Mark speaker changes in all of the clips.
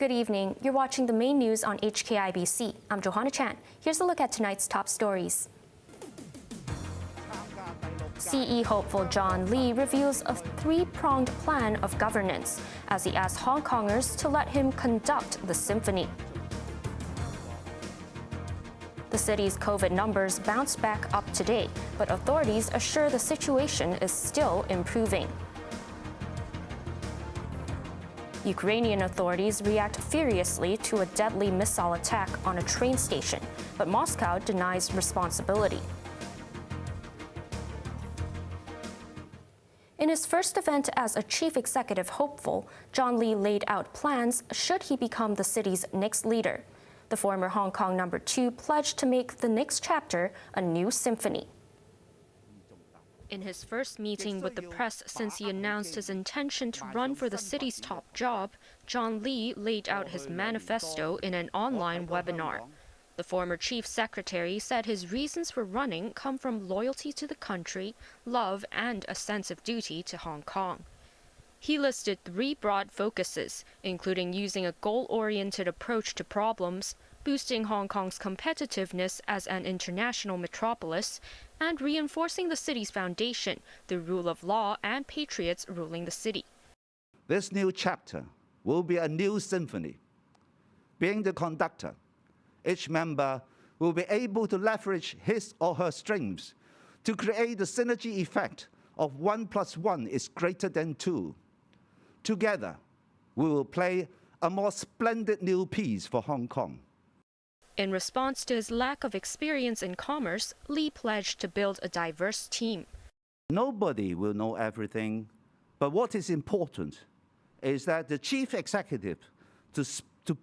Speaker 1: Good evening. You're watching the main news on HKIBC. I'm Johanna Chan. Here's a look at tonight's top stories. CE hopeful John Lee reveals a three-pronged plan of governance as he asks Hongkongers to let him conduct the symphony. The city's COVID numbers bounced back up today, but authorities assure the situation is still improving. Ukrainian authorities react furiously to a deadly missile attack on a train station, but Moscow denies responsibility. In his first event as a chief executive hopeful, John Lee laid out plans should he become the city's next leader. The former Hong Kong number 2 pledged to make the next chapter a new symphony. In his first meeting with the press since he announced his intention to run for the city's top job, John Lee laid out his manifesto in an online webinar. The former chief secretary said his reasons for running come from loyalty to the country, love, and a sense of duty to Hong Kong. He listed 3 broad focuses, including using a goal-oriented approach to problems, boosting Hong Kong's competitiveness as an international metropolis, and reinforcing the city's foundation, the rule of law and patriots ruling the city.
Speaker 2: This new chapter will be a new symphony. Being the conductor, each member will be able to leverage his or her strengths to create the synergy effect of 1 + 1 is greater than 2. Together, we will play a more splendid new piece for Hong Kong.
Speaker 1: In response to his lack of experience in commerce, Lee pledged to build a diverse team.
Speaker 2: Nobody will know everything, but what is important is that the chief executive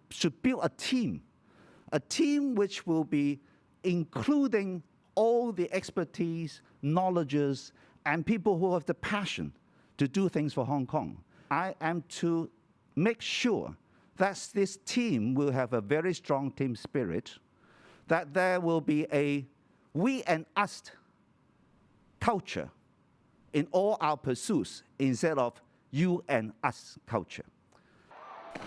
Speaker 2: should build a team which will be including all the expertise, knowledges, and people who have the passion to do things for Hong Kong. I am to make sure that this team will have a very strong team spirit, that there will be a we and us culture in all our pursuits instead of you and us culture.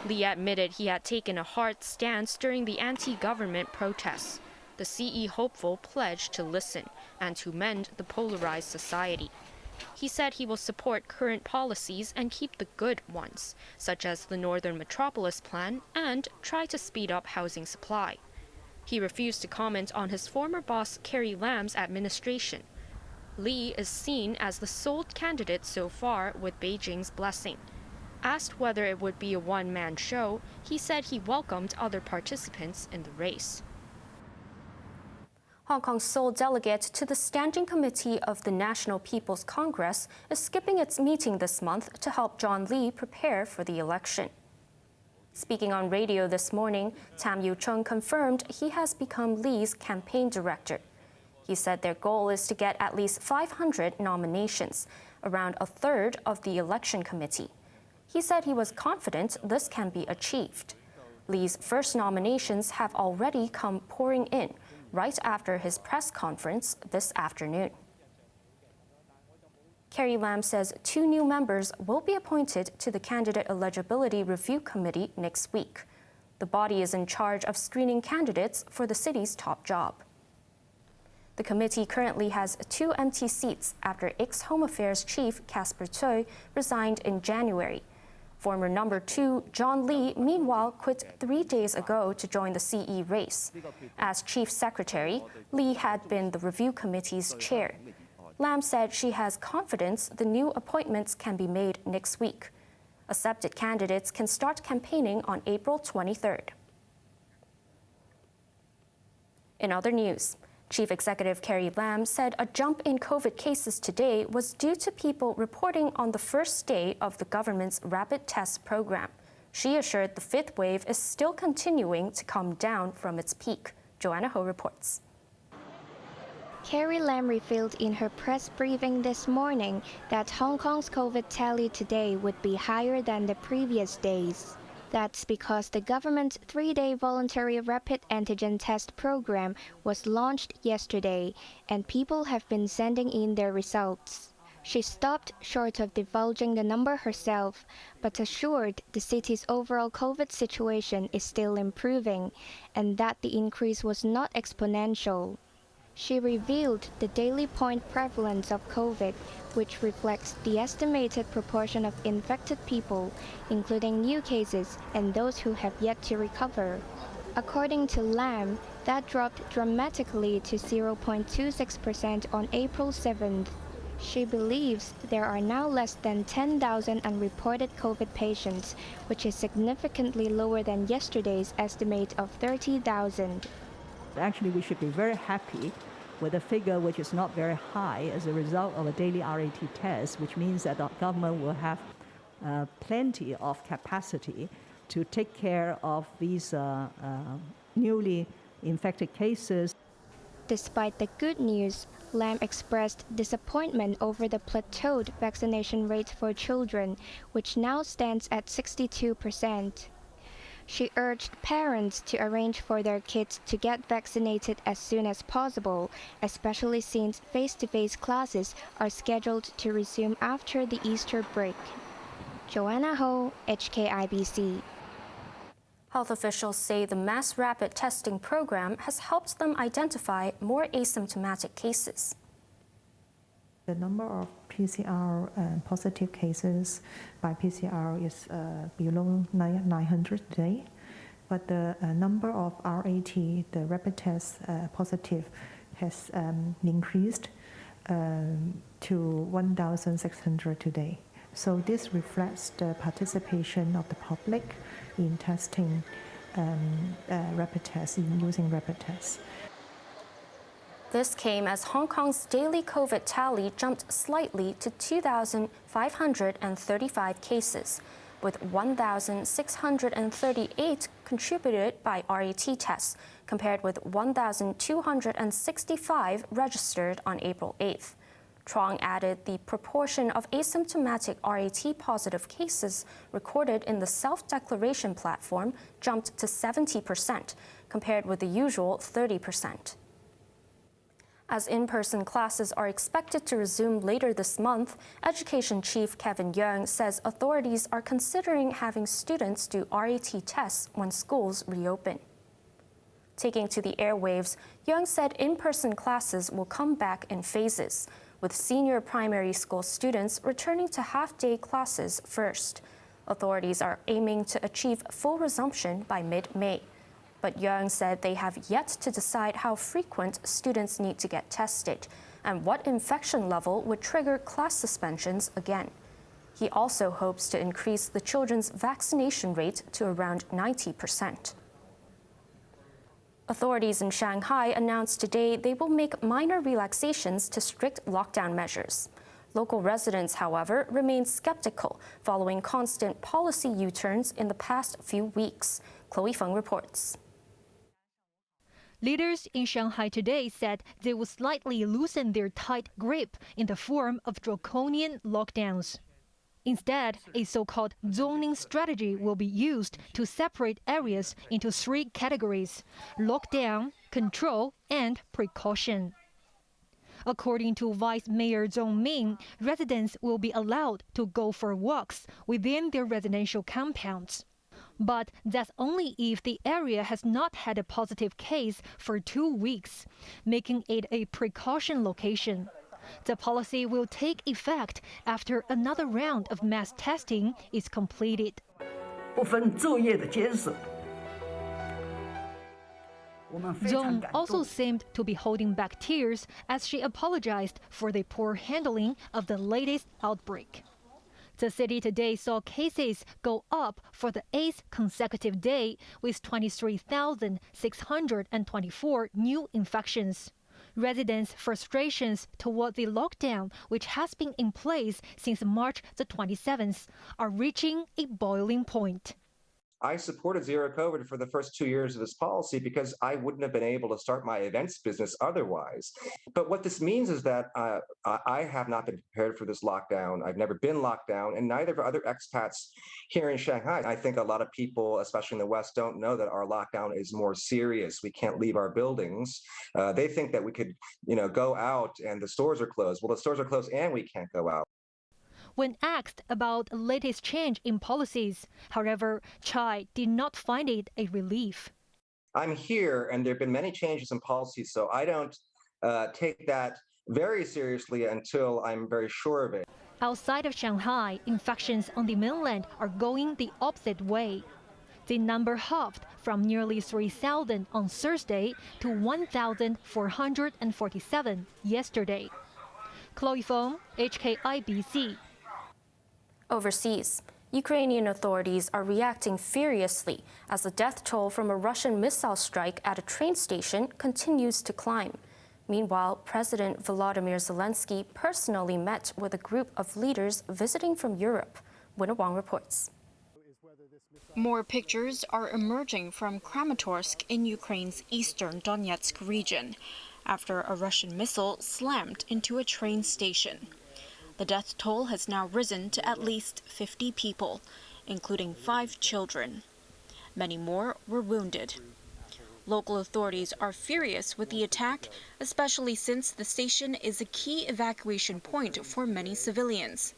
Speaker 1: Lee admitted he had taken a hard stance during the anti-government protests. The CE hopeful pledged to listen and to mend the polarized society. He said he will support current policies and keep the good ones, such as the Northern Metropolis Plan, and try to speed up housing supply. He refused to comment on his former boss Carrie Lam's administration. Lee is seen as the sole candidate so far with Beijing's blessing. Asked whether it would be a one-man show, he said he welcomed other participants in the race. Hong Kong's sole delegate to the Standing Committee of the National People's Congress is skipping its meeting this month to help John Lee prepare for the election. Speaking on radio this morning, Tam Yu-chung confirmed he has become Lee's campaign director. He said their goal is to get at least 500 nominations, around a third of the election committee. He said he was confident this can be achieved. Lee's first nominations have already come pouring in right after his press conference this afternoon. Carrie Lam says 2 new members will be appointed to the Candidate Eligibility Review Committee next week. The body is in charge of screening candidates for the city's top job. The committee currently has 2 empty seats after ex-Home Affairs Chief Casper Tsui resigned in January. Former number 2 John Lee, meanwhile, quit 3 days ago to join the CE race. As chief secretary, Lee had been the review committee's chair. Lam said she has confidence the new appointments can be made next week. Accepted candidates can start campaigning on April 23rd. In other news, Chief Executive Carrie Lam said a jump in COVID cases today was due to people reporting on the first day of the government's rapid test program. She assured the 5th wave is still continuing to come down from its peak. Johanna Ho reports.
Speaker 3: Carrie Lam revealed in her press briefing this morning that Hong Kong's COVID tally today would be higher than the previous days. That's because the government's 3-day voluntary rapid antigen test program was launched yesterday, and people have been sending in their results. She stopped short of divulging the number herself, but assured the city's overall COVID situation is still improving and that the increase was not exponential. She revealed the daily point prevalence of COVID, which reflects the estimated proportion of infected people, including new cases and those who have yet to recover. According to Lam, that dropped dramatically to 0.26% on April 7th. She believes there are now less than 10,000 unreported COVID patients, which is significantly lower than yesterday's estimate of 30,000.
Speaker 4: Actually, we should be very happy with a figure which is not very high as a result of a daily RAT test, which means that the government will have plenty of capacity to take care of these newly infected cases.
Speaker 3: Despite the good news, Lam expressed disappointment over the plateaued vaccination rate for children, which now stands at 62%. She urged parents to arrange for their kids to get vaccinated as soon as possible, especially since face-to-face classes are scheduled to resume after the Easter break. Johanna Ho, HKIBC.
Speaker 1: Health officials say the mass rapid testing program has helped them identify more asymptomatic cases.
Speaker 5: The number of PCR positive cases by PCR is below 900 today, but the number of RAT, the rapid test positive, has increased to 1,600 today. So this reflects the participation of the public in testing rapid tests, in using rapid tests.
Speaker 1: This came as Hong Kong's daily COVID tally jumped slightly to 2,535 cases, with 1,638 contributed by RAT tests, compared with 1,265 registered on April 8th. Trong added the proportion of asymptomatic RAT positive cases recorded in the self-declaration platform jumped to 70%, compared with the usual 30%. As in-person classes are expected to resume later this month, Education Chief Kevin Yeung says authorities are considering having students do RAT tests when schools reopen. Taking to the airwaves, Yeung said in-person classes will come back in phases, with senior primary school students returning to half-day classes first. Authorities are aiming to achieve full resumption by mid-May. But Yeung said they have yet to decide how frequent students need to get tested and what infection level would trigger class suspensions again. He also hopes to increase the children's vaccination rate to around 90%. Authorities in Shanghai announced today they will make minor relaxations to strict lockdown measures. Local residents, however, remain skeptical following constant policy U-turns in the past few weeks. Chloe Feng reports.
Speaker 6: Leaders in Shanghai today said they will slightly loosen their tight grip in the form of draconian lockdowns. Instead, a so-called zoning strategy will be used to separate areas into three categories: lockdown, control, and precaution. According to Vice Mayor Zhong Ming, residents will be allowed to go for walks within their residential compounds. But that's only if the area has not had a positive case for 2 weeks, making it a precaution location. The policy will take effect after another round of mass testing is completed. Zhong also seemed to be holding back tears as she apologized for the poor handling of the latest outbreak. The city today saw cases go up for the 8th consecutive day, with 23,624 new infections. Residents' frustrations toward the lockdown, which has been in place since March the 27th, are reaching a boiling point.
Speaker 7: I supported zero COVID for the first 2 years of this policy because I wouldn't have been able to start my events business otherwise. But what this means is that I have not been prepared for this lockdown. I've never been locked down, and neither have other expats here in Shanghai. I think a lot of people, especially in the West, don't know that our lockdown is more serious. We can't leave our buildings. They think that we could, go out and the stores are closed. Well, the stores are closed and we can't go out.
Speaker 6: When asked about the latest change in policies, however, Chai did not find it a relief.
Speaker 7: I'm here, and there have been many changes in policies, so I don't take that very seriously until I'm very sure of it.
Speaker 6: Outside of Shanghai, infections on the mainland are going the opposite way. The number halved from nearly 3,000 on Thursday to 1,447 yesterday. Chloe Fong, HKIBC.
Speaker 1: Overseas, Ukrainian authorities are reacting furiously as the death toll from a Russian missile strike at a train station continues to climb. Meanwhile, President Volodymyr Zelensky personally met with a group of leaders visiting from Europe. Winna Wang reports.
Speaker 8: More pictures are emerging from Kramatorsk in Ukraine's eastern Donetsk region after a Russian missile slammed into a train station. The death toll has now risen to at least 50 people, including 5 children. Many more were wounded. Local authorities are furious with the attack, especially since the station is a key evacuation point for many civilians.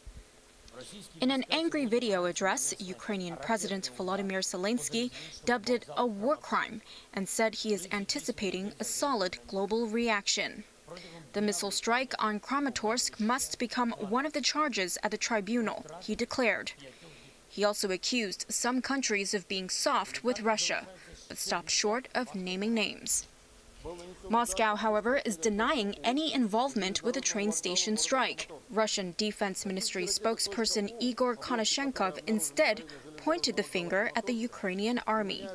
Speaker 8: In an angry video address, Ukrainian President Volodymyr Zelensky dubbed it a war crime and said he is anticipating a solid global reaction. The missile strike on Kramatorsk must become one of the charges at the tribunal, he declared. He also accused some countries of being soft with Russia, but stopped short of naming names. Moscow, however, is denying any involvement with the train station strike. Russian Defense Ministry spokesperson Igor Konashenkov instead pointed the finger at the Ukrainian army.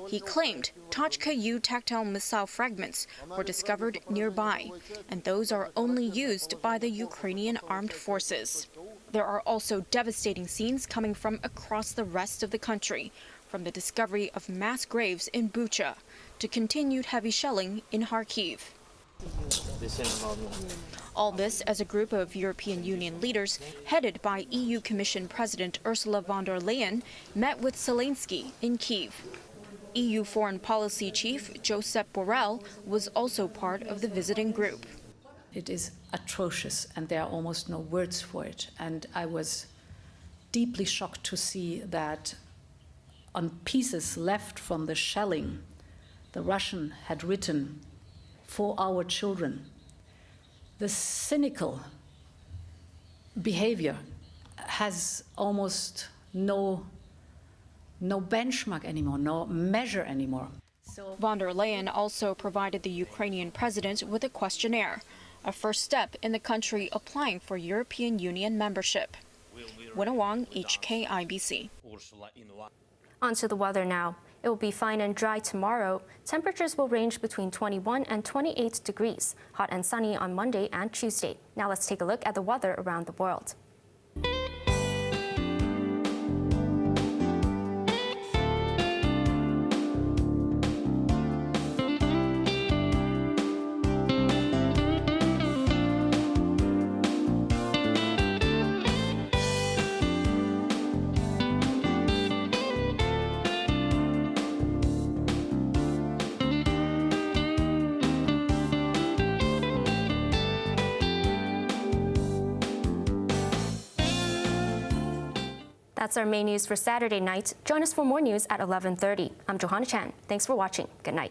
Speaker 8: He claimed Tochka-U tactile missile fragments were discovered nearby, and those are only used by the Ukrainian armed forces. There are also devastating scenes coming from across the rest of the country, from the discovery of mass graves in Bucha to continued heavy shelling in Kharkiv. All this as a group of European Union leaders, headed by EU Commission President Ursula von der Leyen, met with Zelensky in Kyiv. EU Foreign Policy Chief Josep Borrell was also part of the visiting group.
Speaker 9: It is atrocious, and there are almost no words for it. And I was deeply shocked to see that on pieces left from the shelling, the Russian had written, "For our children." The cynical behavior has almost no benchmark anymore, no measure anymore.
Speaker 8: Von der Leyen also provided the Ukrainian president with a questionnaire, a first step in the country applying for European Union membership. Winna Wang, HKIBC.
Speaker 1: On to the weather now. It will be fine and dry tomorrow. Temperatures will range between 21 and 28 degrees. Hot and sunny on Monday and Tuesday. Now let's take a look at the weather around the world. That's our main news for Saturday night. Join us for more news at 11:30. I'm Johanna Chan. Thanks for watching. Good night.